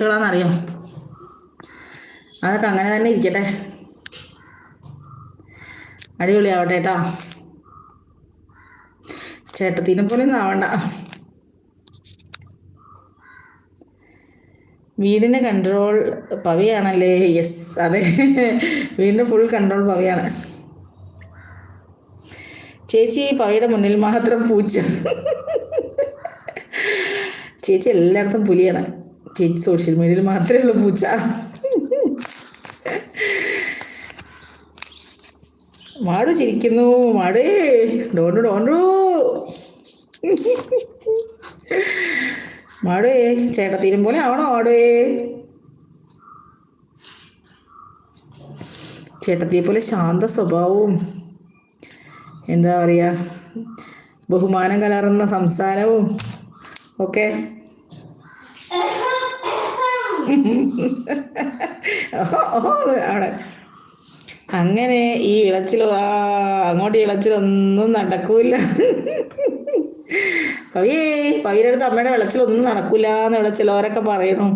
ാണെന്നറിയാം. അതൊക്കെ അങ്ങനെ തന്നെ ഇരിക്കട്ടെ. അടിപൊളിയാവട്ടെ കേട്ടോ. ചേട്ടത്തിനെ പോലെ ഒന്നും ആവണ്ട. വീടിന് കൺട്രോൾ പവിയാണല്ലേ? യെസ്, അതെ, വീടിന് ഫുൾ കൺട്രോൾ പവിയാണ്. ചേച്ചി പവിയുടെ മുന്നിൽ മാത്രം പൂച്ച. ചേച്ചി എല്ലായിടത്തും പുലിയാണ്. ചേച്ചി സോഷ്യൽ മീഡിയയിൽ മാത്രമേ ഉള്ളൂ പൂച്ച. മാടു ചിരിക്കുന്നു. മാടേ ഡോണ്ടു ഡോണ്ടു. മാടേ ചേട്ടത്തീരും പോലെ ആവണോ മാടേ? ചേട്ടത്തിയെ പോലെ ശാന്ത സ്വഭാവവും എന്താ പറയുക, ബഹുമാനം കലർന്ന സംസാരവും ഒക്കെ. അവിടെ അങ്ങനെ ഈ വിളച്ചിലോ അങ്ങോട്ട് വിളച്ചിലൊന്നും നടക്കൂല. പവിയുടെ അടുത്ത് അമ്മയുടെ വിളച്ചിലൊന്നും നടക്കൂല എന്ന് ഇവിടെ ചിലവരൊക്കെ പറയണു.